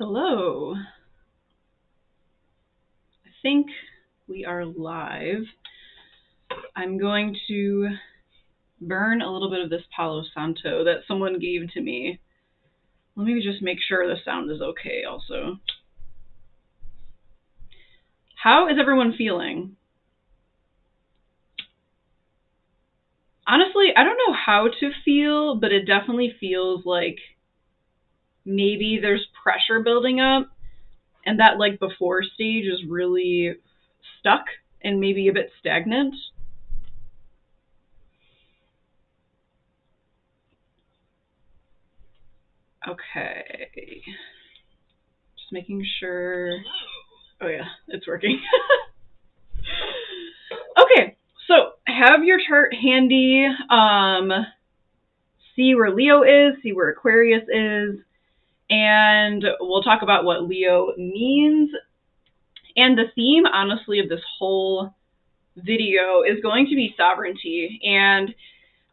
Hello. I think we are live. I'm going to burn a little bit of this Palo Santo that someone gave to me. Let me just make sure the sound is okay also. How is everyone feeling? Honestly, I don't know how to feel, but it definitely feels like maybe there's pressure building up and that like before stage is really stuck and maybe a bit stagnant. Okay. Just making sure. Oh yeah, it's working. Okay, so have your chart handy. See where Leo is, see where Aquarius is, and we'll talk about what Leo means. And the theme, honestly, of this whole video is going to be sovereignty. And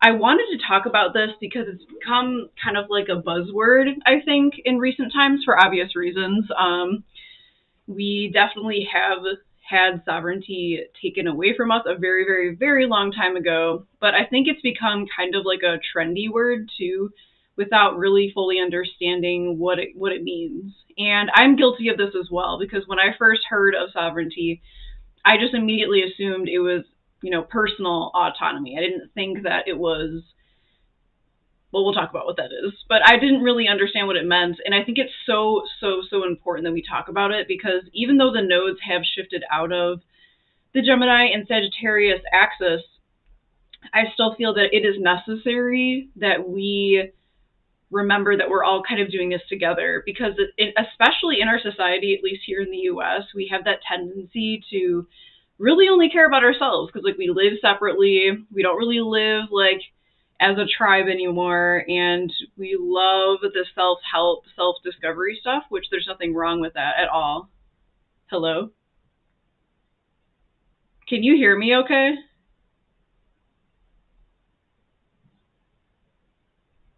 I wanted to talk about this because it's become kind of like a buzzword, I think, in recent times for obvious reasons. We definitely have had sovereignty taken away from us a very, very, very long time ago, but I think it's become kind of like a trendy word too, without really fully understanding what it means. And I'm guilty of this as well, because when I first heard of sovereignty, I just immediately assumed it was, personal autonomy. I didn't think that it was, well, we'll talk about what that is, but I didn't really understand what it meant. And I think it's so, so, so important that we talk about it, because even though the nodes have shifted out of the Gemini and Sagittarius axis, I still feel that it is necessary that we remember that we're all kind of doing this together, because especially in our society, at least here in the US, we have that tendency to really only care about ourselves, because like we live separately. We don't really live like as a tribe anymore, and we love the self-help, self-discovery stuff, which there's nothing wrong with that at all. Hello? Can you hear me okay?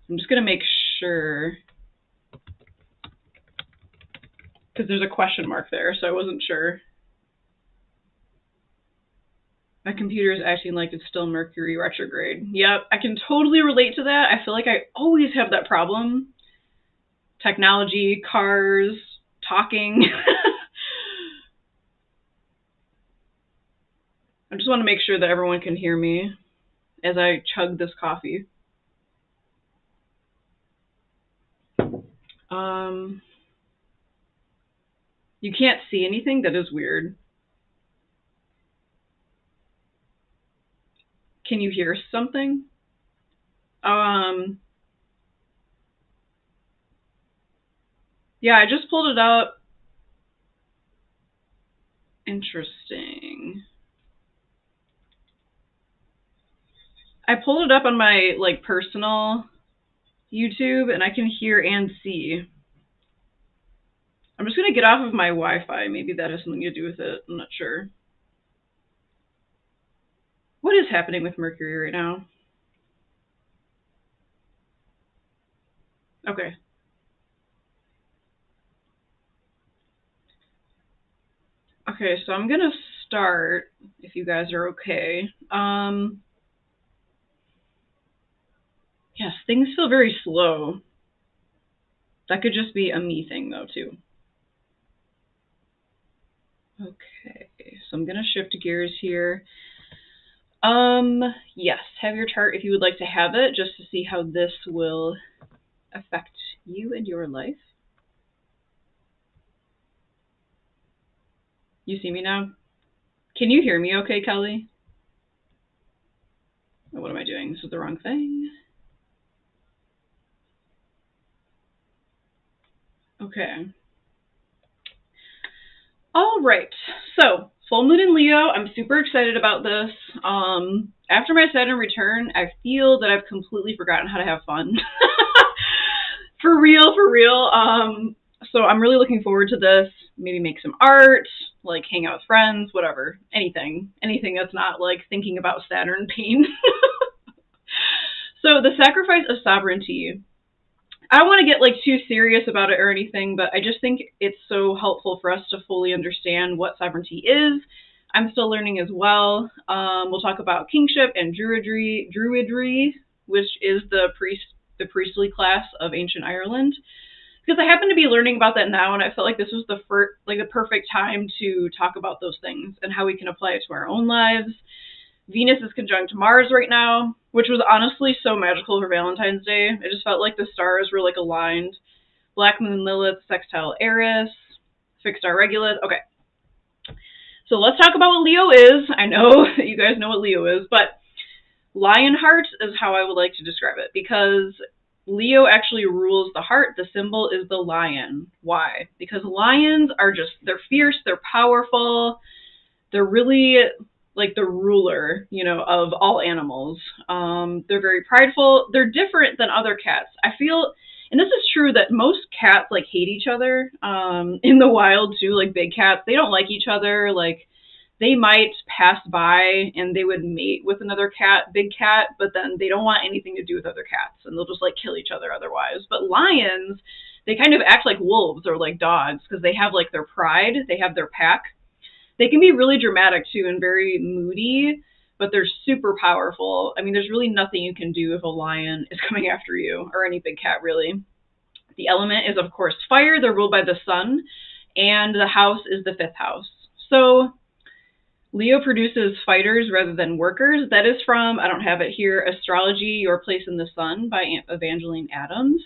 I'm just going to make sure, because there's a question mark there, so I wasn't sure. My computer is acting like it's still Mercury retrograde. Yep, I can totally relate to that. I feel like I always have that problem. Technology, cars, talking. I just want to make sure that everyone can hear me as I chug this coffee. You can't see anything? That is weird. Can you hear something? Yeah, I just pulled it up. Interesting. I pulled it up on my like personal YouTube, and I can hear and see. I'm just going to get off of my Wi-Fi. Maybe that has something to do with it. I'm not sure. What is happening with Mercury right now? Okay. Okay, so I'm going to start, if you guys are okay. Yes, things feel very slow. That could just be a me thing, though, too. Okay, so I'm going to shift gears here. Yes, have your chart if you would like to have it, just to see how this will affect you and your life. You see me now? Can you hear me okay, Kelly? Oh, what am I doing? This is the wrong thing. Okay. All right. So, full moon in Leo. I'm super excited about this. After my Saturn return, I feel that I've completely forgotten how to have fun. For real, for real. So I'm really looking forward to this. Maybe make some art, like hang out with friends, whatever. Anything that's not like thinking about Saturn pain. So the sacrifice of sovereignty. I don't want to get like too serious about it or anything, but I just think it's so helpful for us to fully understand what sovereignty is. I'm still learning as well. We'll talk about kingship and druidry, which is the priestly class of ancient Ireland. Because I happen to be learning about that now, and I felt like this was the perfect time to talk about those things and how we can apply it to our own lives. Venus is conjunct Mars right now, which was honestly so magical for Valentine's Day. It just felt like the stars were like aligned. Black Moon Lilith, sextile Eris, fixed star Regulus. Okay, so let's talk about what Leo is. I know that you guys know what Leo is, but Lionheart is how I would like to describe it, because Leo actually rules the heart. The symbol is the lion. Why? Because lions are they're fierce, they're powerful, they're really like the ruler, of all animals. They're very prideful. They're different than other cats. I feel, and this is true, that most cats like hate each other in the wild too. Like big cats, they don't like each other. Like they might pass by and they would mate with another big cat, but then they don't want anything to do with other cats, and they'll just like kill each other otherwise. But lions, they kind of act like wolves or like dogs, because they have like their pride, they have their pack. They can be really dramatic too and very moody, but they're super powerful. I mean, there's really nothing you can do if a lion is coming after you, or any big cat really. The element is, of course, fire. They're ruled by the sun, and the house is the 5th house. So Leo produces fighters rather than workers. That is from, I don't have it here, Astrology, Your Place in the Sun by Evangeline Adams.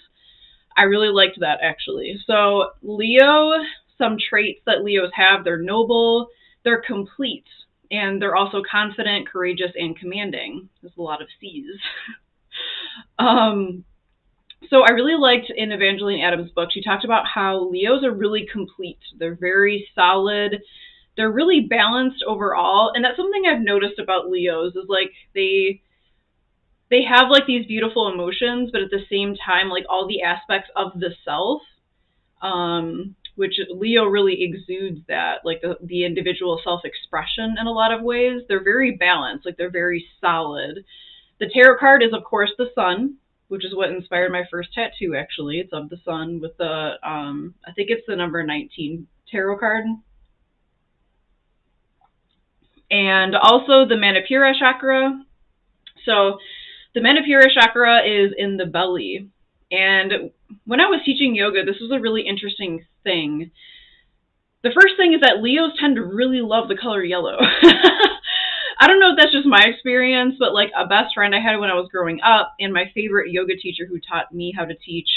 I really liked that, actually. So Leo, some traits that Leos have: they're noble, they're complete, and they're also confident, courageous, and commanding. There's a lot of C's. So I really liked in Evangeline Adams' book, she talked about how Leos are really complete. They're very solid. They're really balanced overall. And that's something I've noticed about Leos, is like they have like these beautiful emotions, but at the same time, like all the aspects of the self, which Leo really exudes that, like the individual self-expression in a lot of ways. They're very balanced, like they're very solid. The tarot card is, of course, the sun, which is what inspired my first tattoo, actually. It's of the sun with the, I think it's the number 19 tarot card. And also the Manipura chakra. So the Manipura chakra is in the belly. And when I was teaching yoga, this was a really interesting thing. The first thing is that Leos tend to really love the color yellow. I don't know if that's just my experience, but like a best friend I had when I was growing up, and my favorite yoga teacher who taught me how to teach,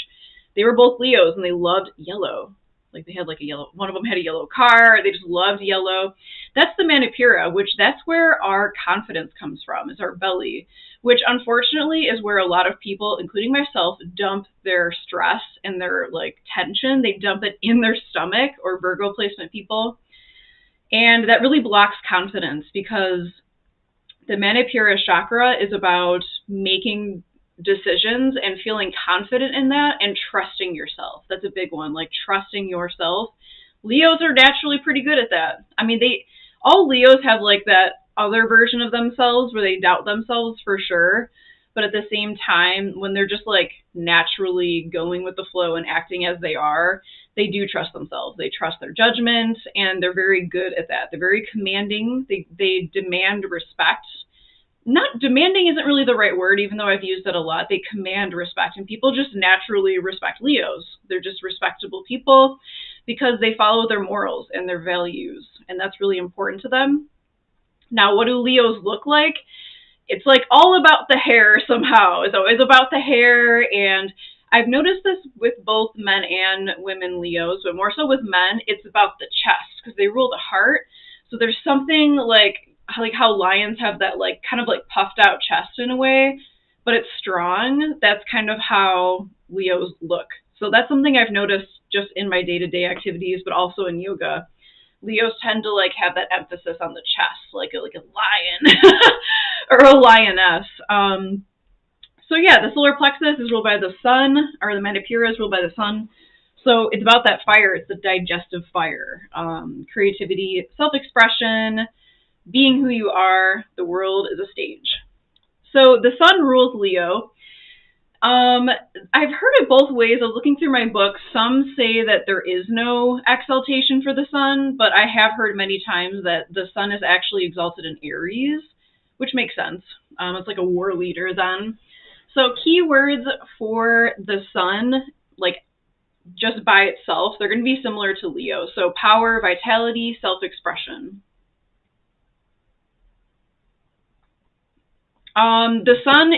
they were both Leos, and they loved yellow. Like they had like a yellow, one of them had a yellow car. They just loved yellow. That's the Manipura, which that's where our confidence comes from, is our belly, which unfortunately is where a lot of people, including myself, dump their stress and their like tension. They dump it in their stomach, or Virgo placement people. And that really blocks confidence, because the Manipura chakra is about making decisions and feeling confident in that and trusting yourself. That's a big one, like trusting yourself. Leos are naturally pretty good at that. I mean, all Leos have like that other version of themselves where they doubt themselves for sure. But at the same time, when they're just like naturally going with the flow and acting as they are, they do trust themselves. They trust their judgment, and they're very good at that. They're very commanding. They demand respect. Not demanding isn't really the right word, even though I've used it a lot. They command respect, and people just naturally respect Leos. They're just respectable people because they follow their morals and their values, and that's really important to them. Now, what do Leos look like? It's like all about the hair somehow. It's always about the hair, and I've noticed this with both men and women Leos, but more so with men, it's about the chest, because they rule the heart. So there's something like how lions have that like kind of like puffed out chest in a way, but it's strong. That's kind of how Leos look. So that's something I've noticed just in my day-to-day activities, but also in yoga. Leos tend to like have that emphasis on the chest, like a lion or a lioness. So yeah, the solar plexus is ruled by the sun, or the Manipura is ruled by the sun. So it's about that fire. It's the digestive fire. Creativity, self-expression, being who you are. The world is a stage. So the sun rules Leo. I've heard it both ways. I was looking through my book. Some say that there is no exaltation for the sun, but I have heard many times that the sun is actually exalted in Aries, which makes sense. It's like a war leader then. So keywords for the sun, like just by itself, they're going to be similar to Leo. So power, vitality, self-expression. The sun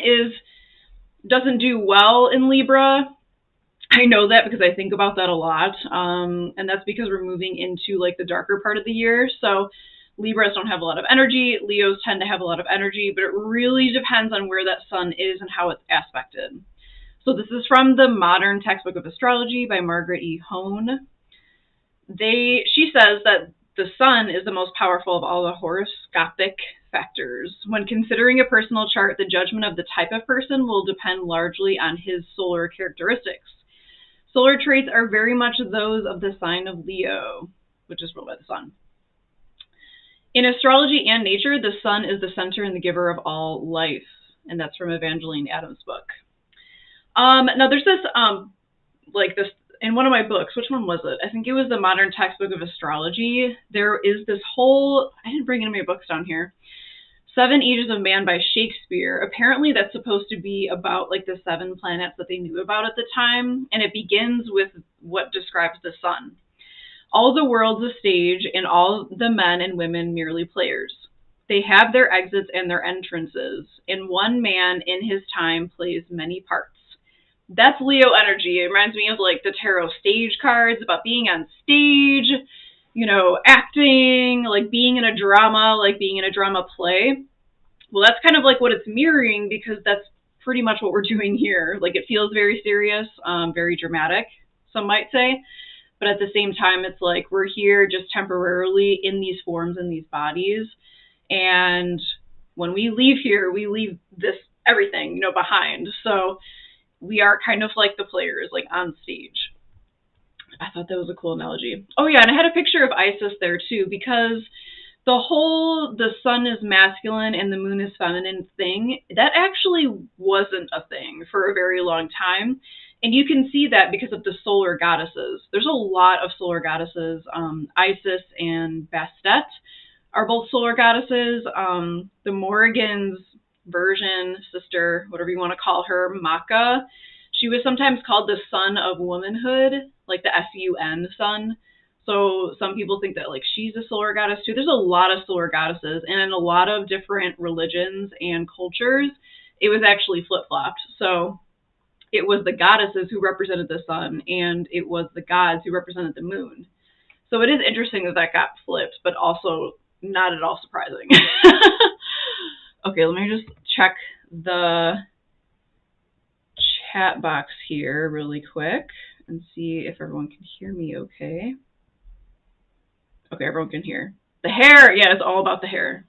doesn't do well in Libra. I know that because I think about that a lot. And that's because we're moving into like the darker part of the year. So Libras don't have a lot of energy. Leos tend to have a lot of energy, but it really depends on where that sun is and how it's aspected. So this is from the Modern Textbook of Astrology by Margaret E. Hone. She says that the sun is the most powerful of all the horoscopic factors. When considering a personal chart, the judgment of the type of person will depend largely on his solar characteristics. Solar traits are very much those of the sign of Leo, which is ruled by the sun. In astrology and nature, the sun is the center and the giver of all life. And that's from Evangeline Adams' book. Now there's this, this in one of my books. Which one was it? I think it was the Modern Textbook of Astrology. There is this whole, I didn't bring any of my books down here, 7 Ages of Man by Shakespeare. Apparently that's supposed to be about like the 7 planets that they knew about at the time. And it begins with what describes the sun. All the world's a stage, and all the men and women merely players. They have their exits and their entrances, and one man in his time plays many parts. That's Leo energy. It reminds me of like the tarot stage cards about being on stage, acting, like being in a drama, like being in a drama play. Well, that's kind of like what it's mirroring, because that's pretty much what we're doing here. Like it feels very serious, very dramatic, some might say. But at the same time, it's like we're here just temporarily in these forms, in these bodies. And when we leave here, we leave this everything, behind. So we are kind of like the players, like on stage. I thought that was a cool analogy. Oh yeah, and I had a picture of Isis there too, because the sun is masculine and the moon is feminine thing, that actually wasn't a thing for a very long time. And you can see that because of the solar goddesses. There's a lot of solar goddesses. Isis and Bastet are both solar goddesses. The Morrigan's version, sister, whatever you want to call her, Maka, she was sometimes called the sun of womanhood, like the S-U-N sun. So some people think that like she's a solar goddess too. There's a lot of solar goddesses, and in a lot of different religions and cultures, it was actually flip-flopped. So it was the goddesses who represented the sun, and it was the gods who represented the moon. So it is interesting that got flipped, but also not at all surprising. Okay, let me just check the chat box here really quick and see if everyone can hear me okay. Okay, everyone can hear. The hair, yeah, it's all about the hair.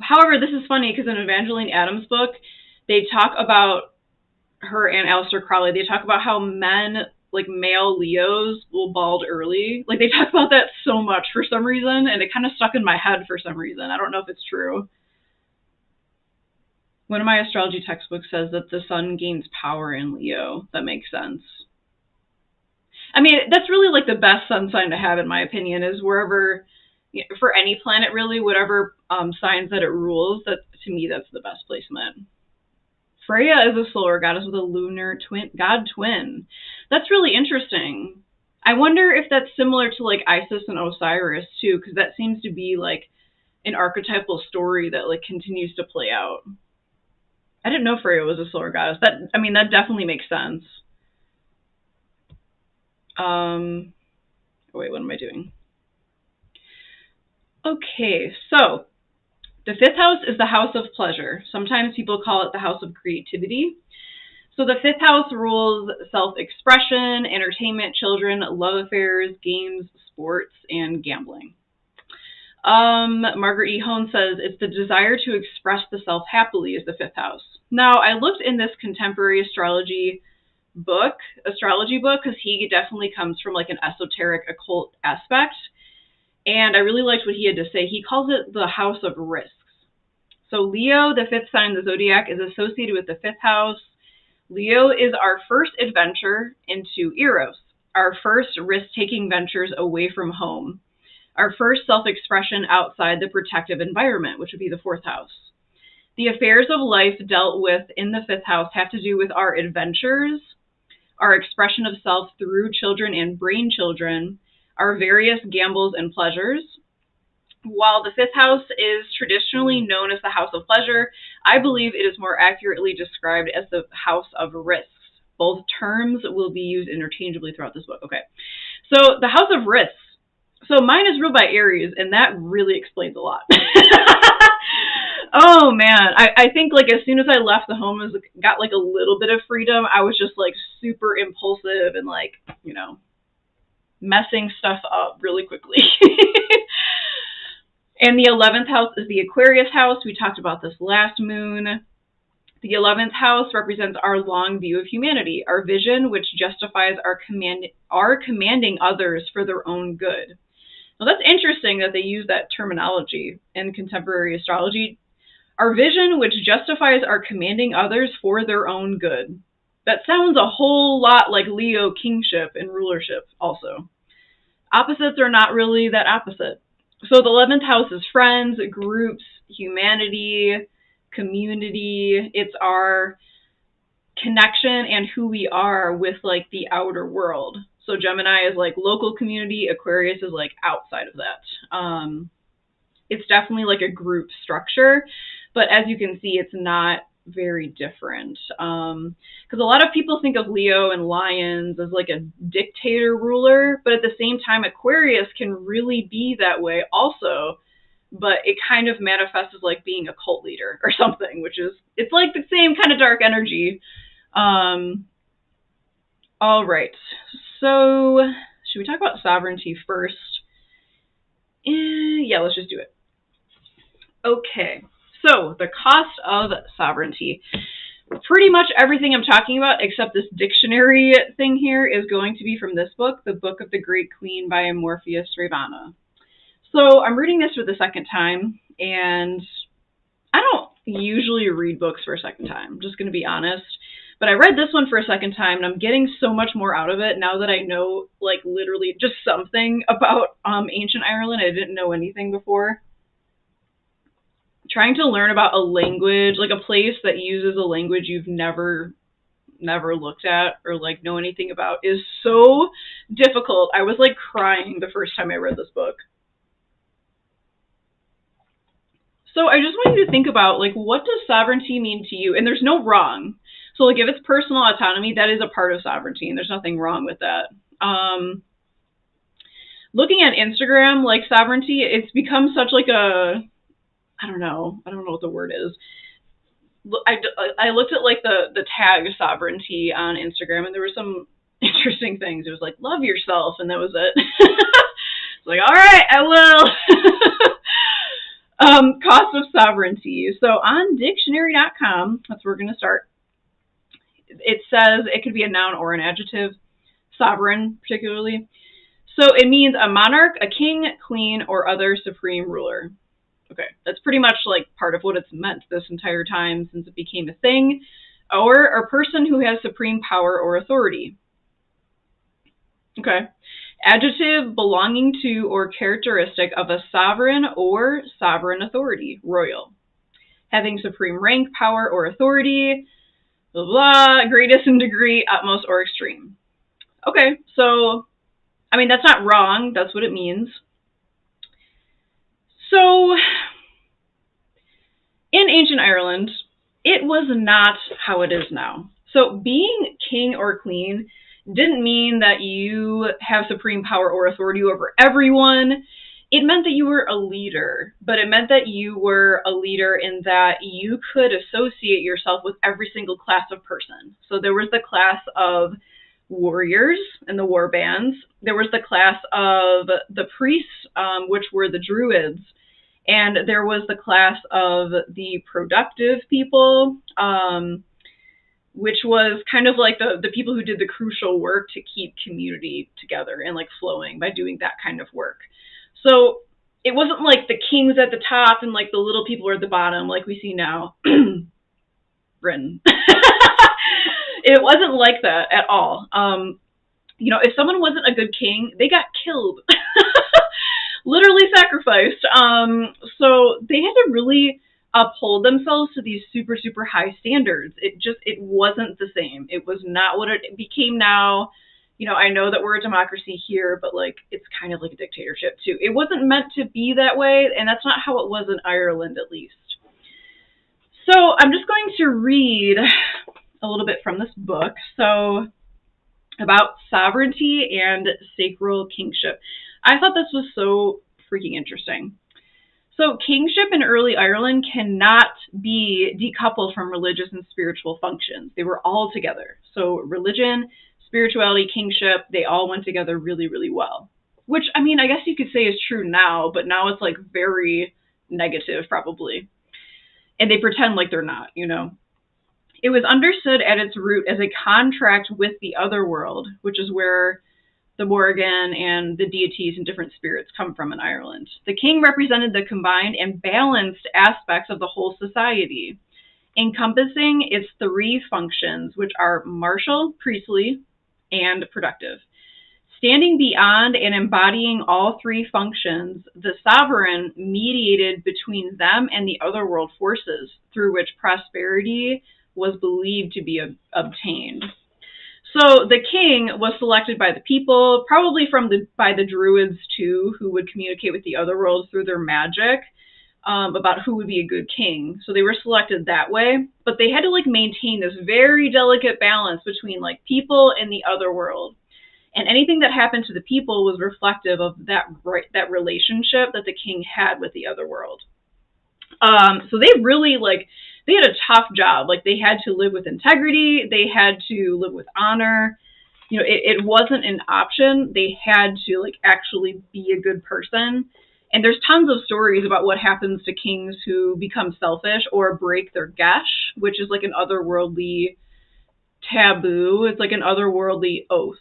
However, this is funny because in Evangeline Adams' book, they talk about her and Aleister Crowley. They talk about how men, like male Leos, will bald early. Like they talk about that so much for some reason, and it kind of stuck in my head for some reason. I don't know if it's true. One of my astrology textbooks says that the sun gains power in Leo. That makes sense. I mean, that's really like the best sun sign to have, in my opinion, is wherever, for any planet really, whatever signs that it rules, that to me, that's the best placement. Freya is a solar goddess with a lunar god twin. That's really interesting. I wonder if that's similar to like Isis and Osiris too, because that seems to be like an archetypal story that like continues to play out. I didn't know Freya was a solar goddess. That definitely makes sense. Wait, what am I doing? Okay, so the 5th house is the house of pleasure. Sometimes people call it the house of creativity. So the 5th house rules self-expression, entertainment, children, love affairs, games, sports, and gambling. Margaret E. Hone says it's the desire to express the self happily is the 5th house. Now, I looked in this contemporary astrology book, because he definitely comes from like an esoteric occult aspect. And I really liked what he had to say. He calls it the house of risks. So Leo, the fifth sign of the zodiac, is associated with the fifth house. Leo is our first adventure into Eros, our first risk-taking ventures away from home, our first self-expression outside the protective environment, which would be the fourth house. The affairs of life dealt with in the fifth house have to do with our adventures, our expression of self through children and brain children, our various gambles and pleasures. While the fifth house is traditionally known as the house of pleasure, I believe it is more accurately described as the house of risks. Both terms will be used interchangeably throughout this book. Okay, so the house of risks. So mine is ruled by Aries, and that really explains a lot. Oh man, I think like as soon as I left the home and got like a little bit of freedom, I was just like super impulsive and like, you know, messing stuff up really quickly. And the 11th house is the Aquarius house. We talked about this last moon. The 11th house represents our long view of humanity, our vision, which justifies our commanding others for their own good. Now that's interesting that they use that terminology in contemporary astrology. Our vision, which justifies our commanding others for their own good. That sounds a whole lot like Leo kingship and rulership also. Opposites are not really that opposite. So the 11th house is friends, groups, humanity, community. It's our connection and who we are with like the outer world. So Gemini is like local community. Aquarius is like outside of that. It's definitely like a group structure, but as you can see, it's not very different. Because a lot of people think of Leo and Lions as like a dictator ruler, but at the same time, Aquarius can really be that way also, but it kind of manifests as like being a cult leader or something, which is, it's like the same kind of dark energy. All right, so should we talk about sovereignty first? Yeah, let's just do it. Okay. So, the cost of sovereignty. Pretty much everything I'm talking about, except this dictionary thing here, is going to be from this book, The Book of the Great Queen by Morpheus Ravana. So, I'm reading this for the second time, and I don't usually read books for a second time, I'm just going to be honest. But I read this one for a second time, and I'm getting so much more out of it now that I know, like, literally just something about ancient Ireland. I didn't know anything before. Trying to learn about a language, like a place that uses a language you've never looked at or like know anything about, is so difficult. I was like crying the first time I read this book. So I just want you to think about like, what does sovereignty mean to you? And there's no wrong. So like if it's personal autonomy, that is a part of sovereignty and there's nothing wrong with that. Looking at Instagram, like sovereignty, it's become such like a, I don't know what the word is. I looked at like the tag sovereignty on Instagram, and there were some interesting things. It was like, love yourself, and that was it. It's like, all right, I will. Cost of sovereignty. So on dictionary.com, that's where we're going to start. It says it could be a noun or an adjective, sovereign particularly. So it means a monarch, a king, queen, or other supreme ruler. Okay, that's pretty much like part of what it's meant this entire time since it became a thing, or a person who has supreme power or authority. Okay, adjective belonging to or characteristic of a sovereign or sovereign authority, royal. Having supreme rank, power, or authority, blah, blah, greatest in degree, utmost, or extreme. Okay, so, I mean, that's not wrong. That's what it means. So, in ancient Ireland, it was not how it is now. So being king or queen didn't mean that you have supreme power or authority over everyone. It meant that you were a leader, but it meant that you were a leader in that you could associate yourself with every single class of person. So there was the class of warriors and the war bands. There was the class of the priests, which were the druids. And there was the class of the productive people, which was kind of like the people who did the crucial work to keep community together and like flowing by doing that kind of work. So it it wasn't like the king's at the top and like the little people are at the bottom like we see now. Britain. It wasn't like that at all. If someone wasn't a good king, they got killed. Literally sacrificed. So they had to really uphold themselves to these super, super high standards. It wasn't the same. It was not what it became now. I know that we're a democracy here, but like it's kind of like a dictatorship too. It wasn't meant to be that way, and that's not how it was in Ireland, at least. So I'm just going to read a little bit from this book. So about sovereignty and sacral kingship. I thought this was so freaking interesting. So kingship in early Ireland cannot be decoupled from religious and spiritual functions. They were all together. So religion, spirituality, kingship, they all went together really, really well. Which, I mean, I guess you could say is true now, but now it's like very negative probably. And they pretend like they're not, It was understood at its root as a contract with the other world, which is where the Morrigan and the deities and different spirits come from in Ireland. The king represented the combined and balanced aspects of the whole society, encompassing its three functions, which are martial, priestly, and productive. Standing beyond and embodying all three functions, the sovereign mediated between them and the other world forces through which prosperity was believed to be obtained. So the king was selected by the people, probably by the druids too, who would communicate with the other world through their magic about who would be a good king. So they were selected that way, but they had to like maintain this very delicate balance between like people and the other world. And anything that happened to the people was reflective of that relationship that the king had with the other world. So they really they had a tough job. Like they had to live with integrity. They had to live with honor. It wasn't an option. They had to actually be a good person. And there's tons of stories about what happens to kings who become selfish or break their gesh, which is like an otherworldly taboo. It's like an otherworldly oath.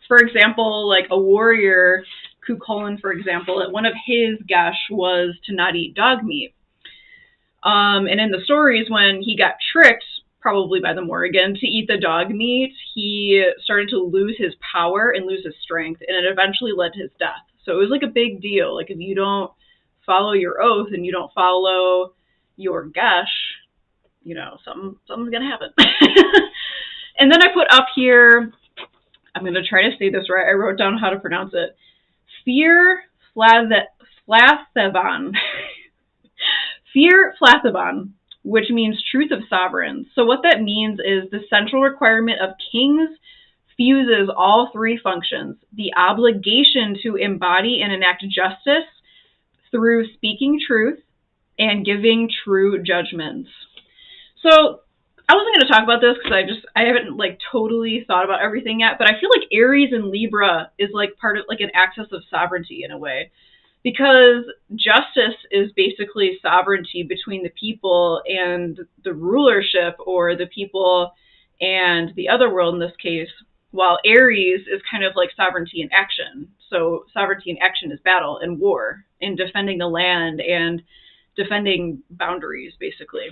For example, like a warrior, Cuchulainn, for example, one of his gesh was to not eat dog meat. And in the stories, when he got tricked, probably by the Morrigan, to eat the dog meat, he started to lose his power and lose his strength, and it eventually led to his death. So it was like a big deal. Like if you don't follow your oath and you don't follow your gesh, something's gonna happen. And then I put up here, I'm going to try to say this right. I wrote down how to pronounce it. Fear Flathavan. Fear Flathavan, which means truth of sovereigns. So what that means is the central requirement of kings fuses all three functions: the obligation to embody and enact justice through speaking truth and giving true judgments. So I wasn't going to talk about this because I haven't totally thought about everything yet, but I feel like Aries and Libra is part of an axis of sovereignty in a way, because justice is basically sovereignty between the people and the rulership, or the people and the other world in this case, while Aries is kind of like sovereignty in action. So sovereignty in action is battle and war and defending the land and defending boundaries, basically.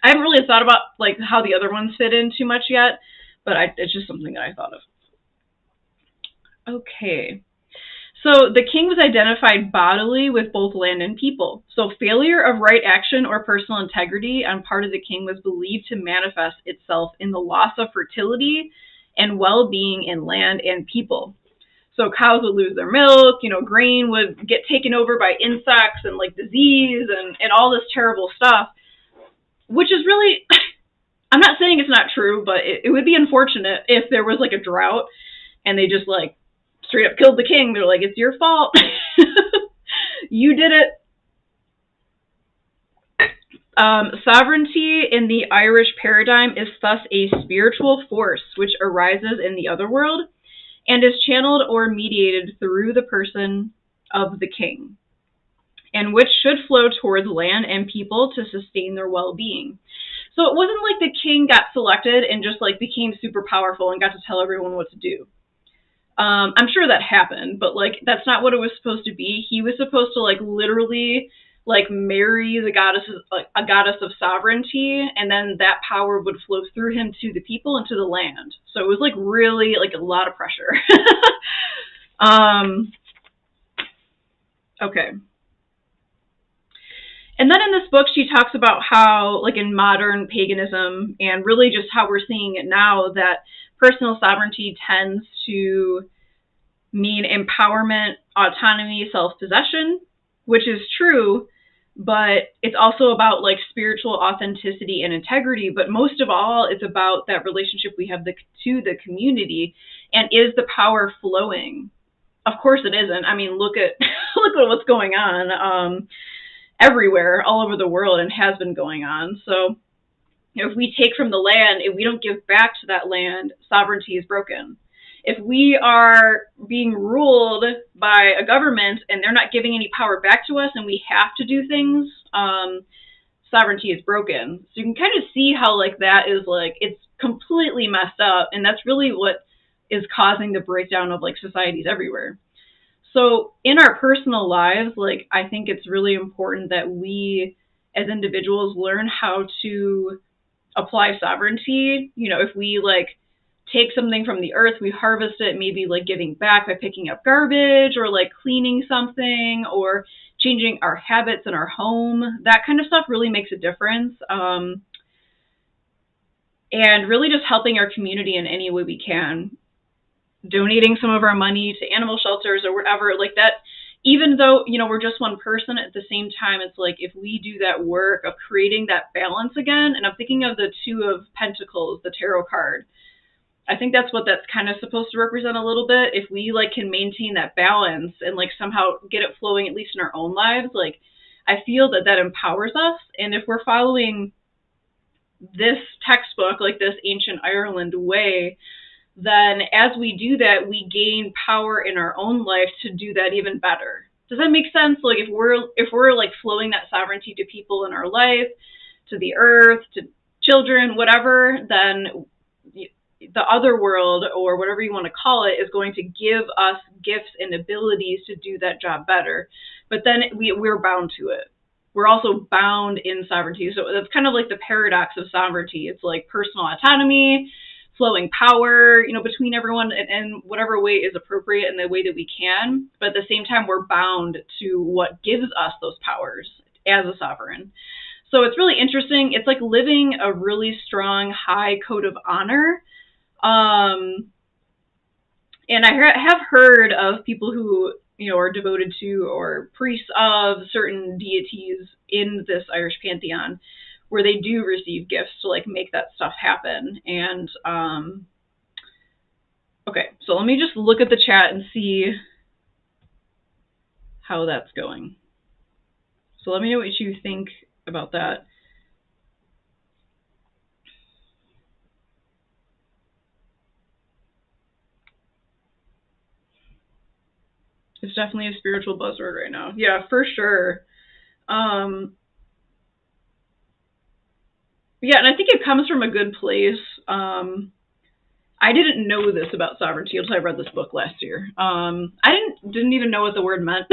I haven't really thought about how the other ones fit in too much yet, but it's just something that I thought of. Okay. So the king was identified bodily with both land and people. So failure of right action or personal integrity on part of the king was believed to manifest itself in the loss of fertility and well-being in land and people. So cows would lose their milk, grain would get taken over by insects and disease and all this terrible stuff. Which is really, I'm not saying it's not true, but it would be unfortunate if there was a drought and they just straight up killed the king. They're like, it's your fault. You did it. Sovereignty in the Irish paradigm is thus a spiritual force which arises in the other world and is channeled or mediated through the person of the king, and which should flow towards land and people to sustain their well-being. So it wasn't like the king got selected and just became super powerful and got to tell everyone what to do. I'm sure that happened, but like that's not what it was supposed to be. He was supposed to like literally like marry the goddess, like a goddess of sovereignty, and then that power would flow through him to the people and to the land. So it was like really like a lot of pressure. Okay. And then in this book, she talks about how, like in modern paganism, and really just how we're seeing it now, that personal sovereignty tends to mean empowerment, autonomy, self-possession, which is true, but it's also about like spiritual authenticity and integrity. But most of all, it's about that relationship we have to the community, and is the power flowing? Of course it isn't. I mean, look at look at what's going on everywhere, all over the world, and has been going on. So if we take from the land, if we don't give back to that land, sovereignty is broken. If we are being ruled by a government and they're not giving any power back to us and we have to do things, sovereignty is broken. So you can kind of see how like that is like, it's completely messed up, and that's really what is causing the breakdown of like societies everywhere. So in our personal lives, like I think it's really important that we as individuals learn how to apply sovereignty. You know, if we like take something from the earth, we harvest it, maybe like giving back by picking up garbage or like cleaning something or changing our habits in our home. That kind of stuff really makes a difference. And really just helping our community in any way we can. Donating some of our money to animal shelters or whatever, like that, even though, you know, we're just one person, at the same time, it's like if we do that work of creating that balance again, and I'm thinking of the Two of Pentacles, the tarot card. I think that's what that's kind of supposed to represent a little bit. If we like can maintain that balance and like somehow get it flowing, at least in our own lives, like I feel that that empowers us. And if we're following this textbook, like this ancient Ireland way, then as we do that, we gain power in our own life to do that even better. Does that make sense? Like if we're like flowing that sovereignty to people in our life, to the earth, to children, whatever, then the other world, or whatever you want to call it, is going to give us gifts and abilities to do that job better. But then we're bound to it. We're also bound in sovereignty. So that's kind of like the paradox of sovereignty. It's like personal autonomy, flowing power, you know, between everyone in whatever way is appropriate in the way that we can. But at the same time, we're bound to what gives us those powers as a sovereign. So it's really interesting. It's like living a really strong, high code of honor. And I have heard of people who, you know, are devoted to or priests of certain deities in this Irish pantheon, where they do receive gifts to like make that stuff happen. And okay, so let me just look at the chat and see how that's going. So let me know what you think about that. It's definitely a spiritual buzzword right now. Yeah, for sure. Yeah, and I think it comes from a good place. I didn't know this about sovereignty until I read this book last year. I didn't even know what the word meant.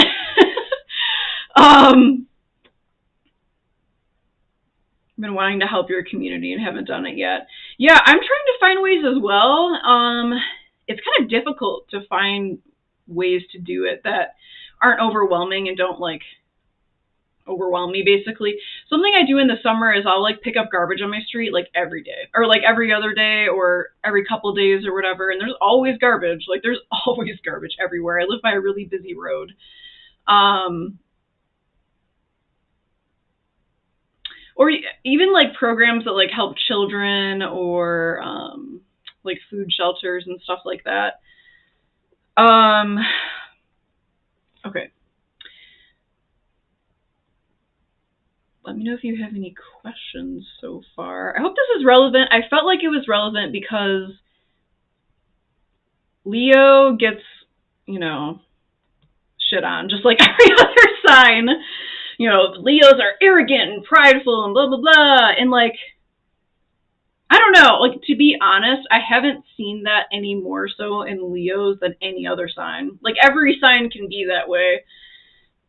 I've been wanting to help your community and haven't done it yet. Yeah, I'm trying to find ways as well. It's kind of difficult to find ways to do it that aren't overwhelming and don't like overwhelm me, basically. Something I do in the summer is I'll like pick up garbage on my street like every day, or like every other day, or every couple of days or whatever, and there's always garbage. Like there's always garbage everywhere. I live by a really busy road. Or even like programs that like help children, or like food shelters and stuff like that. Okay. Let me know if you have any questions so far. I hope this is relevant. I felt like it was relevant because Leo gets, you know, shit on, just like every other sign. You know, Leos are arrogant and prideful and blah, blah, blah. And like, I don't know. Like, to be honest, I haven't seen that any more so in Leos than any other sign. Like, every sign can be that way.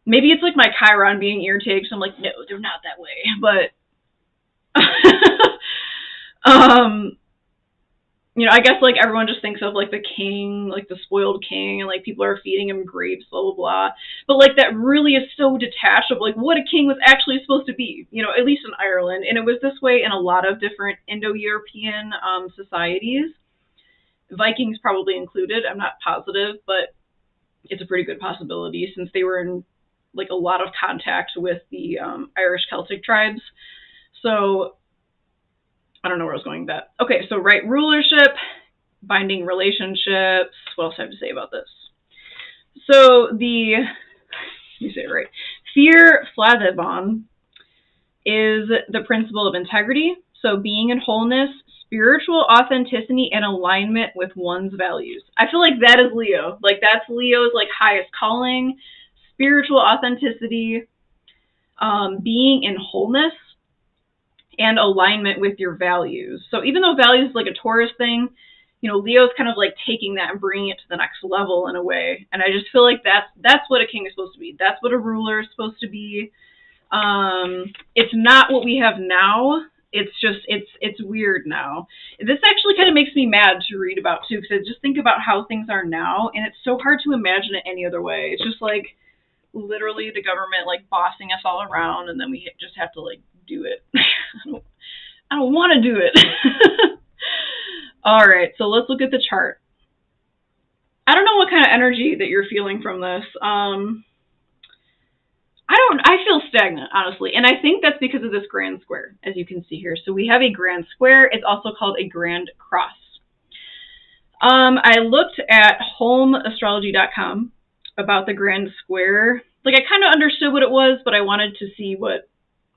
Maybe it's like my Chiron being irritated, so I'm like, no, they're not that way. But, I guess like everyone just thinks of like the king, like the spoiled king, and like people are feeding him grapes, blah blah blah. But like that really is so detached of like what a king was actually supposed to be, at least in Ireland, and it was this way in a lot of different Indo-European societies. Vikings probably included. I'm not positive, but it's a pretty good possibility since they were in like a lot of contact with the Irish Celtic tribes. So I don't know where I was going with that. Okay, so right rulership, binding relationships. What else do I have to say about this? So let me say it right. Fear Flathavon is the principle of integrity. So being in wholeness, spiritual authenticity, and alignment with one's values. I feel like that is Leo. Like that's Leo's like highest calling, spiritual authenticity, being in wholeness, and alignment with your values. So even though values is like a Taurus thing, Leo's kind of like taking that and bringing it to the next level in a way. And I just feel like that's what a king is supposed to be. That's what a ruler is supposed to be. It's not what we have now. It's just, it's weird now. This actually kind of makes me mad to read about too, because I just think about how things are now, and it's so hard to imagine it any other way. It's just like literally the government like bossing us all around, and then we just have to like do it. I don't want to do it. All right, so let's look at the chart. I don't know what kind of energy that you're feeling from this. I feel stagnant, honestly, and I think that's because of this grand square, as you can see here. So we have a grand square. It's also called a grand cross. I looked at homeastrology.com about the grand square. Like, I kind of understood what it was, but I wanted to see what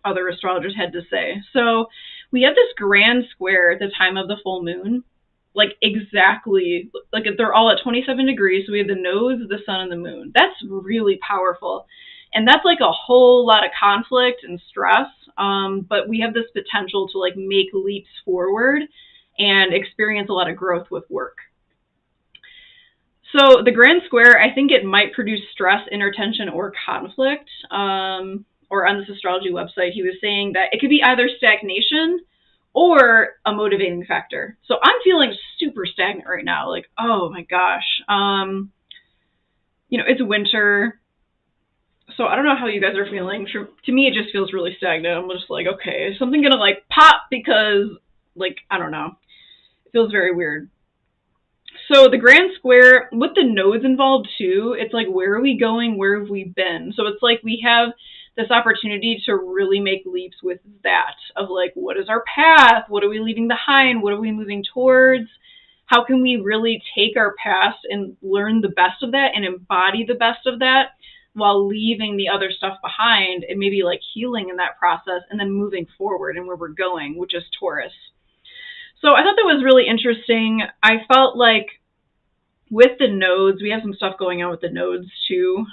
other astrologers had to say. So we have this grand square at the time of the full moon, like exactly, like they're all at 27 degrees. So we have the nodes, the sun, and the moon. That's really powerful. And that's like a whole lot of conflict and stress. But we have this potential to like make leaps forward and experience a lot of growth with work. So the grand square, I think it might produce stress, inner-tension, or conflict. Or on this astrology website, he was saying that it could be either stagnation or a motivating factor. So I'm feeling super stagnant right now. Like, oh my gosh. It's winter. So I don't know how you guys are feeling. To me, it just feels really stagnant. I'm just like, okay, is something going to like pop because like, I don't know. It feels very weird. So the grand square, with the nodes involved too, it's like, where are we going? Where have we been? So it's like we have this opportunity to really make leaps with that of like, what is our path? What are we leaving behind? What are we moving towards? How can we really take our past and learn the best of that and embody the best of that while leaving the other stuff behind and maybe like healing in that process and then moving forward and where we're going, which is Taurus. So I thought that was really interesting. I felt like with the nodes, we have some stuff going on with the nodes too.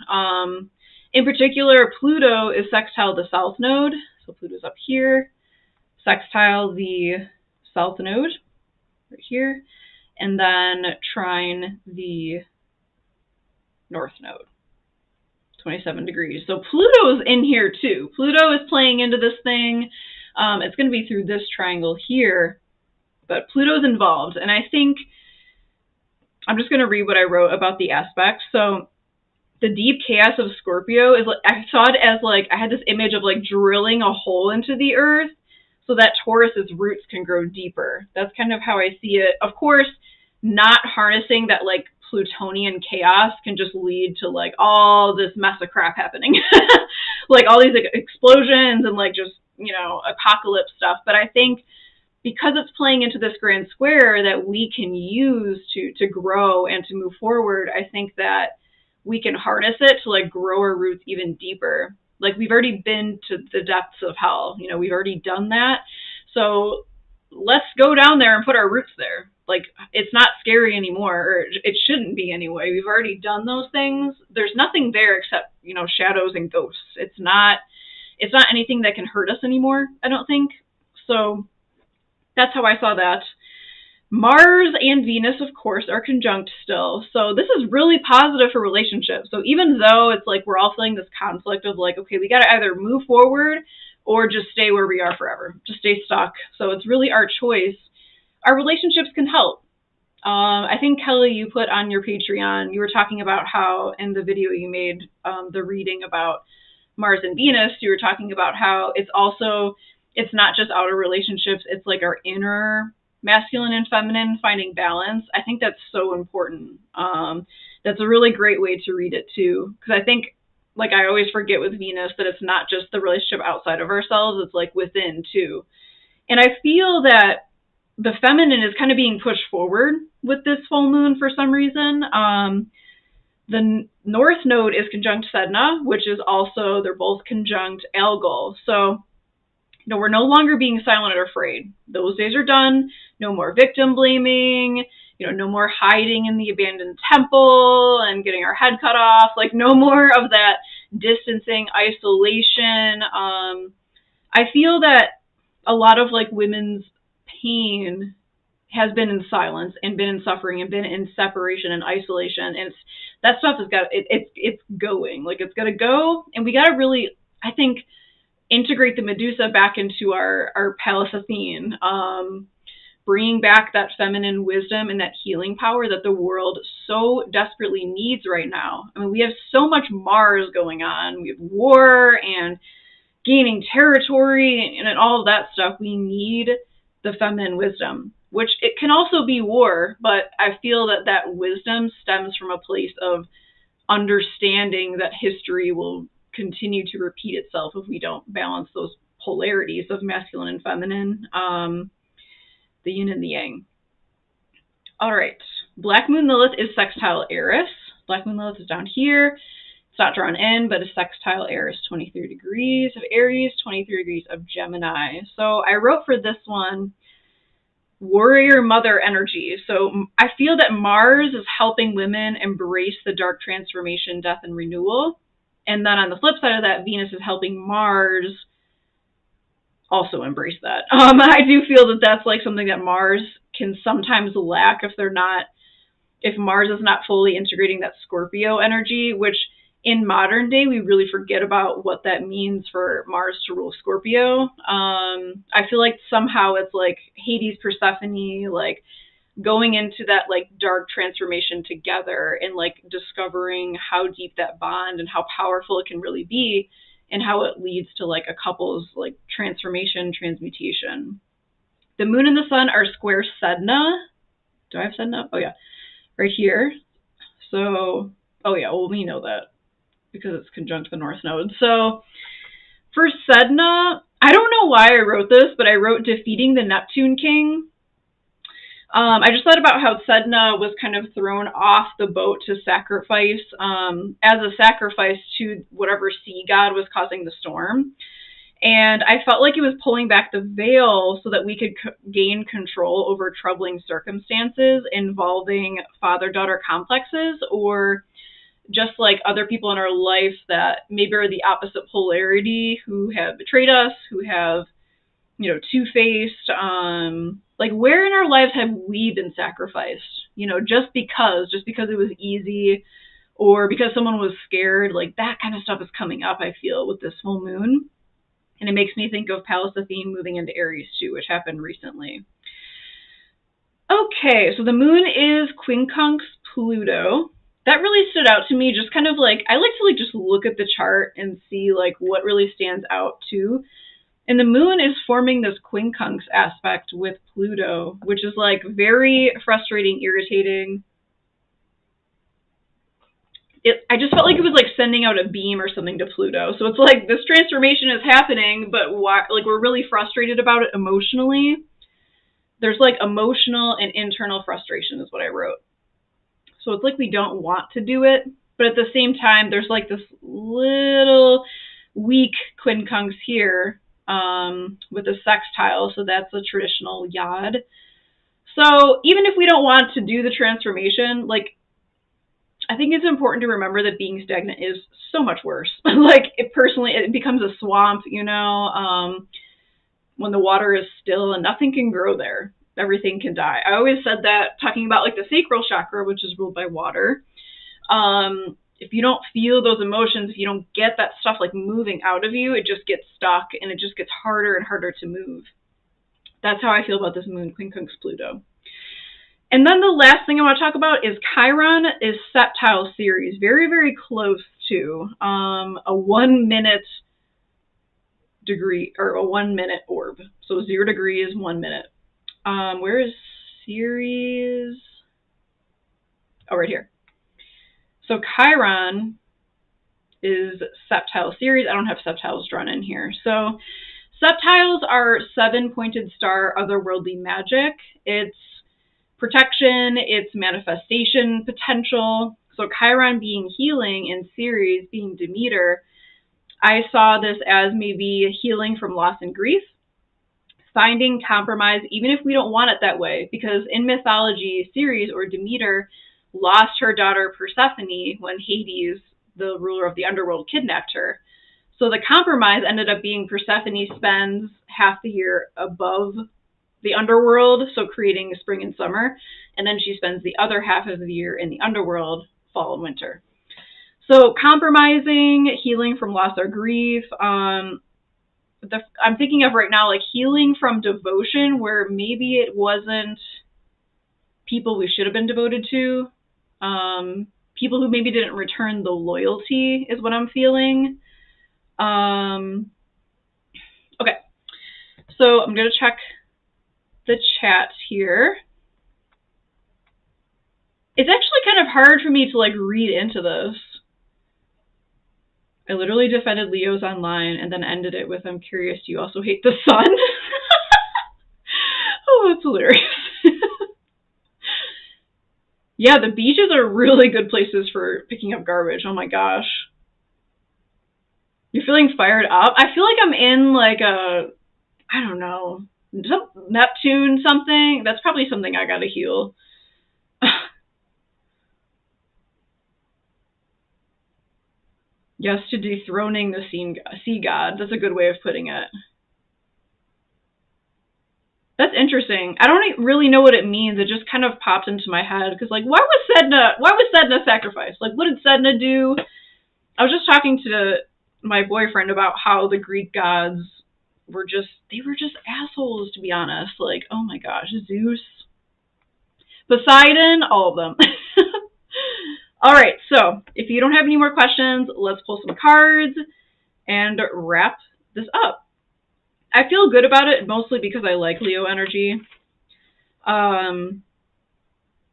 In particular, Pluto is sextile the south node. So Pluto's up here, sextile the south node right here, and then trine the north node, 27 degrees. So Pluto's in here too. Pluto is playing into this thing. It's going to be through this triangle here, but Pluto's involved. And I think I'm just going to read what I wrote about the aspects. So the deep chaos of Scorpio is like, I saw it as like, I had this image of like drilling a hole into the earth so that Taurus's roots can grow deeper. That's kind of how I see it. Of course, not harnessing that like Plutonian chaos can just lead to like all this mess of crap happening. Like all these like, explosions and like just, apocalypse stuff. But I think because it's playing into this grand square that we can use to grow and to move forward, I think that we can harness it to like grow our roots even deeper. Like we've already been to the depths of hell, we've already done that. So let's go down there and put our roots there. Like it's not scary anymore, or it shouldn't be anyway. We've already done those things. There's nothing there except, shadows and ghosts. It's not anything that can hurt us anymore, I don't think. So that's how I saw that. Mars and Venus, of course, are conjunct still. So this is really positive for relationships. So even though it's like we're all feeling this conflict of like, okay, we got to either move forward or just stay where we are forever, just stay stuck. So it's really our choice. Our relationships can help. I think, Kelly, you put on your Patreon, you were talking about how in the video you made, the reading about Mars and Venus, you were talking about how it's also, it's not just outer relationships, it's like our inner masculine and feminine finding balance. I think that's so important. That's a really great way to read it too, because I think, like I always forget with Venus, that it's not just the relationship outside of ourselves, it's like within too. And I feel that the feminine is kind of being pushed forward with this full moon for some reason. The North Node is conjunct Sedna, which is also, they're both conjunct Algol. So, we're no longer being silent or afraid. Those days are done. No more victim blaming. No more hiding in the abandoned temple and getting our head cut off. Like, no more of that distancing, isolation. I feel that a lot of like women's pain has been in silence and been in suffering and been in separation and isolation, and that stuff has got it's going, like it's got to go, and we got to really, I think, integrate the Medusa back into our Pallas Athene, bringing back that feminine wisdom and that healing power that the world so desperately needs right now. I mean, we have so much Mars going on. We have war and gaining territory and all of that stuff. We need the feminine wisdom, which it can also be war, but I feel that that wisdom stems from a place of understanding that history will continue to repeat itself if we don't balance those polarities of masculine and feminine, the yin and the yang. All right. Black Moon Lilith is sextile Eris. Black Moon Lilith is down here. It's not drawn in, but a sextile Eris, 23 degrees of Aries, 23 degrees of Gemini. So I wrote for this one, warrior mother energy. So I feel that Mars is helping women embrace the dark transformation, death, and renewal. And then on the flip side of that, Venus is helping Mars also embrace that. I do feel that that's like something that Mars can sometimes lack if Mars is not fully integrating that Scorpio energy, which in modern day, we really forget about what that means for Mars to rule Scorpio. I feel like somehow it's like Hades, Persephone, like going into that like dark transformation together and like discovering how deep that bond and how powerful it can really be and how it leads to like a couple's like transformation, transmutation. The moon and the sun are square Sedna. Do I have Sedna? Oh yeah, right here. So, oh yeah, well we know that because it's conjunct the North Node. So for Sedna, I don't know why I wrote this, but I wrote defeating the Neptune King. I just thought about how Sedna was kind of thrown off the boat to sacrifice, as a sacrifice to whatever sea god was causing the storm. And I felt like it was pulling back the veil so that we could gain control over troubling circumstances involving father-daughter complexes, or just like other people in our life that maybe are the opposite polarity, who have betrayed us, who have, two-faced, like where in our lives have we been sacrificed? Just because it was easy or because someone was scared, like that kind of stuff is coming up, I feel, with this full moon. And it makes me think of Pallas Athene moving into Aries too, which happened recently. Okay, so the moon is quincunx Pluto. That really stood out to me, just kind of like, I like to like just look at the chart and see like what really stands out too. And the moon is forming this quincunx aspect with Pluto, which is like very frustrating, irritating. I just felt like it was like sending out a beam or something to Pluto. So it's like this transformation is happening, but why, like we're really frustrated about it emotionally. There's like emotional and internal frustration is what I wrote. So it's like we don't want to do it, but at the same time, there's like this little weak quincunx here with a sextile. So that's a traditional yod. So even if we don't want to do the transformation, like I think it's important to remember that being stagnant is so much worse. Like it becomes a swamp, when the water is still and nothing can grow there. Everything can die. I always said that, talking about like the sacral chakra, which is ruled by water. If you don't feel those emotions, if you don't get that stuff like moving out of you, it just gets stuck and it just gets harder and harder to move. That's how I feel about this moon quincunx Pluto. And then the last thing I want to talk about is Chiron is septile Ceres, very, very close to a 1 minute degree, or a 1 minute orb. So 0 degrees, 1 minute. Where is Ceres? Oh, right here. So Chiron is septile Ceres. I don't have septiles drawn in here. So septiles are 7-pointed star, otherworldly magic. It's protection, it's manifestation potential. So Chiron being healing and Ceres being Demeter, I saw this as maybe healing from loss and grief, finding compromise, even if we don't want it that way, because in mythology, Ceres or Demeter lost her daughter Persephone when Hades, the ruler of the underworld, kidnapped her. So the compromise ended up being Persephone spends half the year above the underworld, so creating spring and summer, and then she spends the other half of the year in the underworld, fall and winter. So compromising, healing from loss or grief. I'm thinking of right now like healing from devotion, where maybe it wasn't people we should have been devoted to. People who maybe didn't return the loyalty is what I'm feeling. Okay, so I'm going to check the chat here. It's actually kind of hard for me to like read into this. I literally defended Leos online and then ended it with, I'm curious, do you also hate the sun? Oh, that's hilarious. Yeah, the beaches are really good places for picking up garbage. Oh my gosh. You're feeling fired up? I feel like I'm in like a, I don't know, Neptune something. That's probably something I gotta heal. Yes, to dethroning the sea god. That's a good way of putting it. That's interesting. I don't really know what it means. It just kind of popped into my head because, like, why was Sedna sacrificed? Like, what did Sedna do? I was just talking to my boyfriend about how the Greek gods were just assholes, to be honest. Like, oh my gosh, Zeus, Poseidon, all of them. All right, so if you don't have any more questions, let's pull some cards and wrap this up. I feel good about it, mostly because I like Leo energy.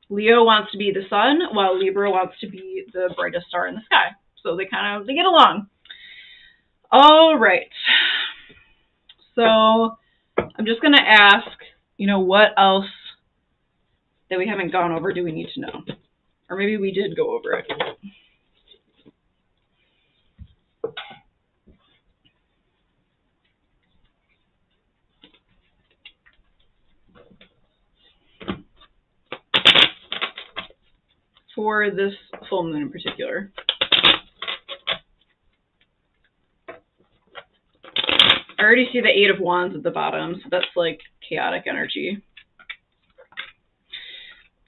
Leo wants to be the sun, while Libra wants to be the brightest star in the sky. So they get along. All right. So I'm just going to ask, what else that we haven't gone over do we need to know? Or maybe we did go over it. For this full moon in particular. I already see the 8 of Wands at the bottom, so that's like chaotic energy.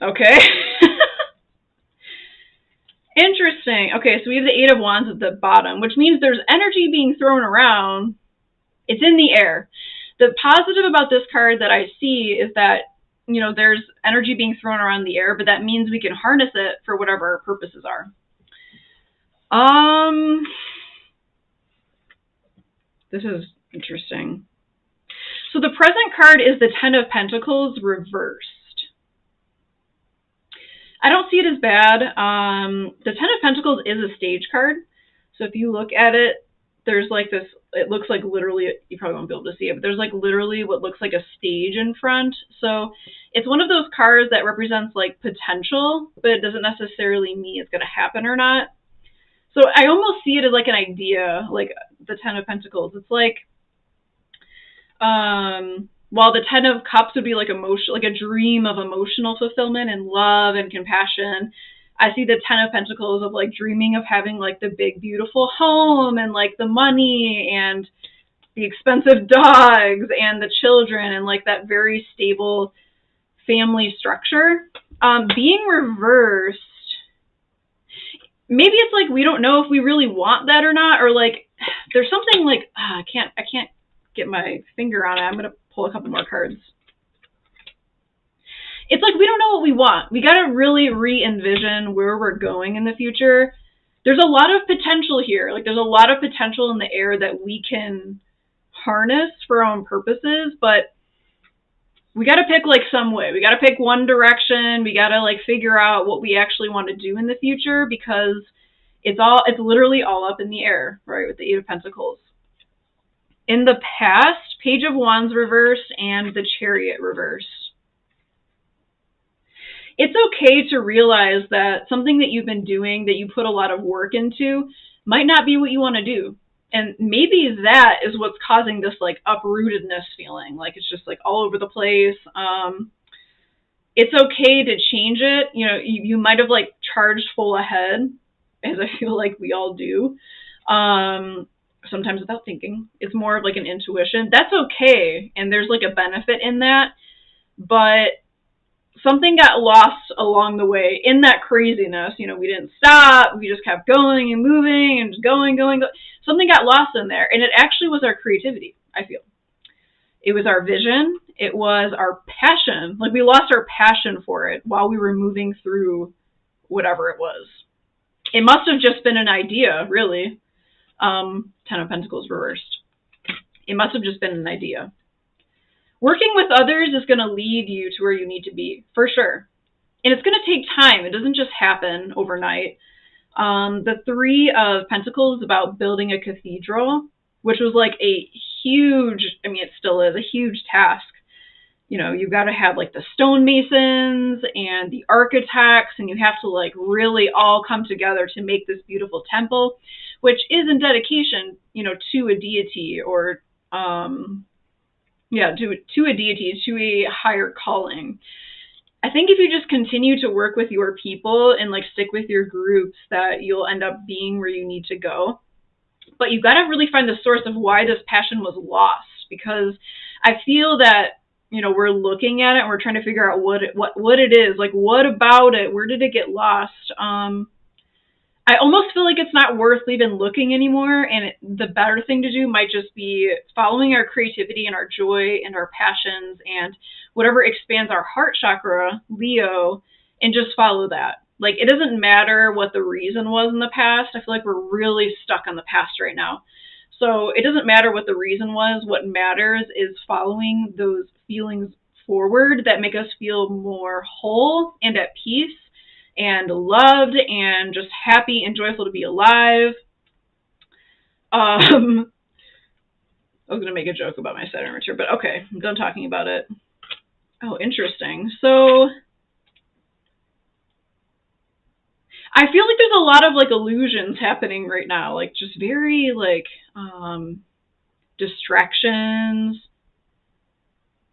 Okay. Interesting. Okay, so we have the 8 of Wands at the bottom, which means there's energy being thrown around. It's in the air. The positive about this card that I see is that, there's energy being thrown around the air, but that means we can harness it for whatever our purposes are. This is interesting. So the present card is the 10 of Pentacles reversed. I don't see it as bad. The 10 of Pentacles is a stage card. So if you look at it, there's like this, it looks like literally, you probably won't be able to see it, but there's like literally what looks like a stage in front. So it's one of those cards that represents like potential, but it doesn't necessarily mean it's going to happen or not. So I almost see it as like an idea, like the 10 of Pentacles. It's like, while the 10 of Cups would be like emotion, like a dream of emotional fulfillment and love and compassion, I see the 10 of Pentacles of like dreaming of having like the big, beautiful home and like the money and the expensive dogs and the children and like that very stable family structure. Being reversed, maybe it's like we don't know if we really want that or not, or like there's something like I can't get my finger on it. I'm gonna pull a couple more cards. It's like we don't know what we want. We got to really re-envision where we're going in the future. There's a lot of potential here. Like there's a lot of potential in the air that we can harness for our own purposes, but we got to pick like some way. We got to pick one direction. We got to like figure out what we actually want to do in the future, because it's literally all up in the air, right? With the Eight of Pentacles. In the past, Page of Wands reversed and the Chariot reversed. It's okay to realize that something that you've been doing, that you put a lot of work into, might not be what you want to do. And maybe that is what's causing this like uprootedness feeling. Like it's just like all over the place. It's okay to change it. You know, you might have like charged full ahead, as I feel like we all do. Sometimes without thinking. It's more of like an intuition. That's okay. And there's like a benefit in that. But something got lost along the way in that craziness. You know, we didn't stop. We just kept going and moving and just going. Something got lost in there. And it actually was our creativity, I feel. It was our vision. It was our passion. Like we lost our passion for it while we were moving through whatever it was. It must have just been an idea, really. Ten of Pentacles reversed. It must have just been an idea. Working with others is going to lead you to where you need to be, for sure. And it's going to take time. It doesn't just happen overnight. The Three of Pentacles is about building a cathedral, which was like a huge, I mean, it still is a huge task. You know, you've got to have like the stonemasons and the architects, and you have to like really all come together to make this beautiful temple, which is in dedication, you know, to a deity or, to a deity, to a higher calling. I think if you just continue to work with your people and like stick with your groups, that you'll end up being where you need to go. But you've got to really find the source of why this passion was lost, because I feel that, you know, we're looking at it and we're trying to figure out what it is. Like, what about it? Where did it get lost? I almost feel like it's not worth even looking anymore. And the better thing to do might just be following our creativity and our joy and our passions and whatever expands our heart chakra, Leo, and just follow that. Like, it doesn't matter what the reason was in the past. I feel like we're really stuck on the past right now. So it doesn't matter what the reason was. What matters is following those feelings forward that make us feel more whole and at peace and loved and just happy and joyful to be alive. I was going to make a joke about my Saturn return, but okay, I'm done talking about it. Oh, interesting. So I feel like there's a lot of like illusions happening right now, like just very like distractions,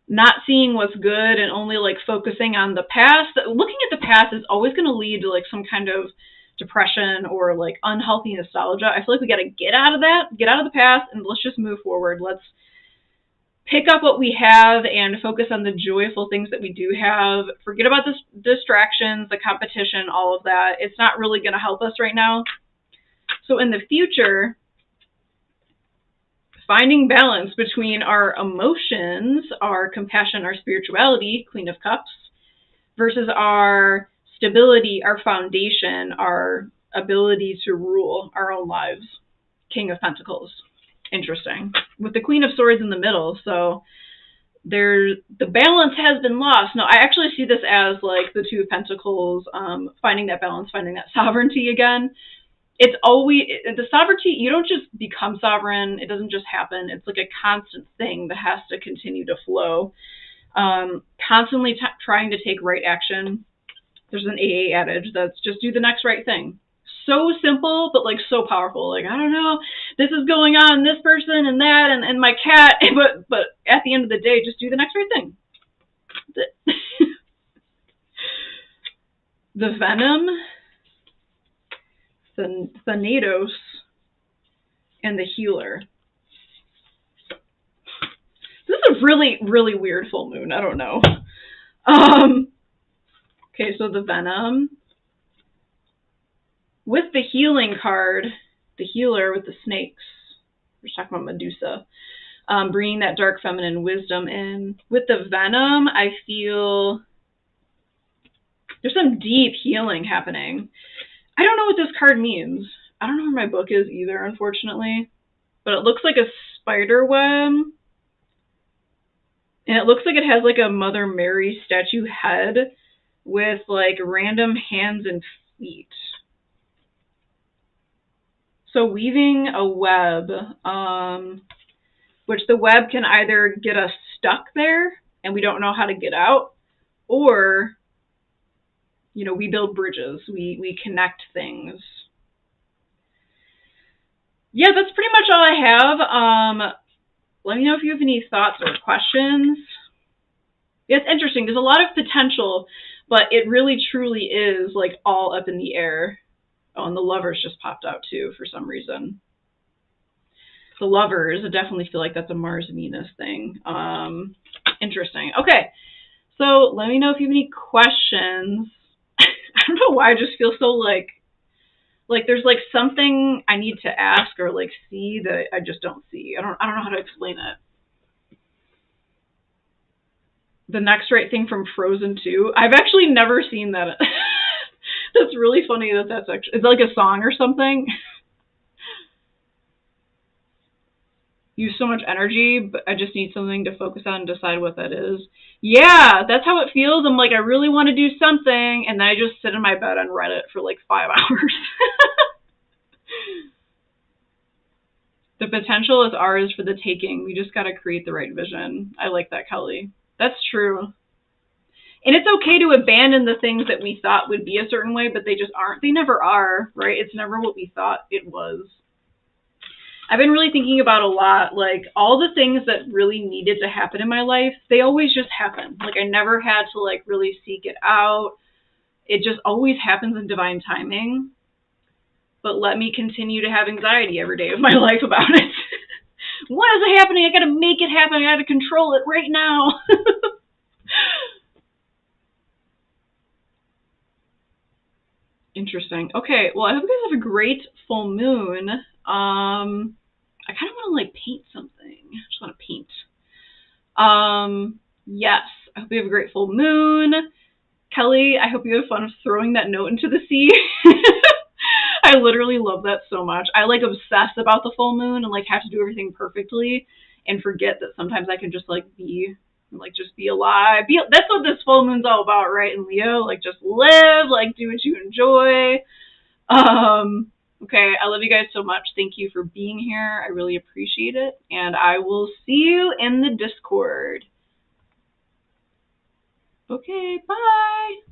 not seeing what's good and only like focusing on the past. Looking at the past is always going to lead to like some kind of depression or like unhealthy nostalgia. I feel like we got to get out of that, get out of the past, and let's just move forward. Let's pick up what we have and focus on the joyful things that we do have. Forget about the distractions, the competition, all of that. It's not really going to help us right now. So in the future, finding balance between our emotions, our compassion, our spirituality, Queen of Cups, versus our stability, our foundation, our ability to rule our own lives, King of Pentacles. Interesting. With the Queen of Swords in the middle, so the balance has been lost. No, I actually see this as like the Two of Pentacles, finding that balance, finding that sovereignty again. It's always, the sovereignty, you don't just become sovereign. It doesn't just happen. It's like a constant thing that has to continue to flow. Constantly trying to take right action. There's an AA adage that's just do the next right thing. So simple, but like so powerful. Like, I don't know, this is going on, this person and that, and my cat, but at the end of the day, just do the next right thing. The Venom, Thanatos, and the Healer. really, really weird full moon. I don't know. Okay, so the Venom. With the healing card, the healer with the snakes. We're talking about Medusa. Bringing that dark feminine wisdom in. With the Venom, I feel there's some deep healing happening. I don't know what this card means. I don't know where my book is either, unfortunately. But it looks like a spider web. And it looks like it has like a Mother Mary statue head with like random hands and feet. So weaving a web, which the web can either get us stuck there and we don't know how to get out, or, you know, we build bridges, we connect things. Yeah, that's pretty much all I have. Let me know if you have any thoughts or questions. It's interesting. There's a lot of potential, but it really truly is like all up in the air. Oh, and the Lovers just popped out too for some reason. The Lovers, I definitely feel like that's a Mars-Venus thing. Interesting. Okay, so let me know if you have any questions. I don't know why I just feel so like there's like something I need to ask or like see that I just don't see. I don't know how to explain it. The Next Right Thing from Frozen 2. I've actually never seen that. That's really funny that's actually, it's like a song or something. Use so much energy, but I just need something to focus on and decide what that is. Yeah, that's how it feels. I'm like, I really want to do something, and then I just sit in my bed on Reddit for like 5 hours. The potential is ours for the taking. We just got to create the right vision. I like that, Kelly. That's true. And it's okay to abandon the things that we thought would be a certain way, but they just aren't. They never are, right? It's never what we thought it was. I've been really thinking about a lot, like all the things that really needed to happen in my life, they always just happen. Like I never had to like really seek it out. It just always happens in divine timing. But let me continue to have anxiety every day of my life about it. What is happening? I got to make it happen. I got to control it right now. Interesting. Okay, well, I hope you guys have a great full moon. I kind of want to like paint something. I just want to paint. Yes, I hope you have a great full moon. Kelly, I hope you have fun throwing that note into the sea. I literally love that so much. I like obsess about the full moon and like have to do everything perfectly and forget that sometimes I can just like be alive. That's what this full moon's all about, right? And Leo, like just live, like do what you enjoy. Okay, I love you guys so much. Thank you for being here. I really appreciate it. And I will see you in the Discord. Okay, bye.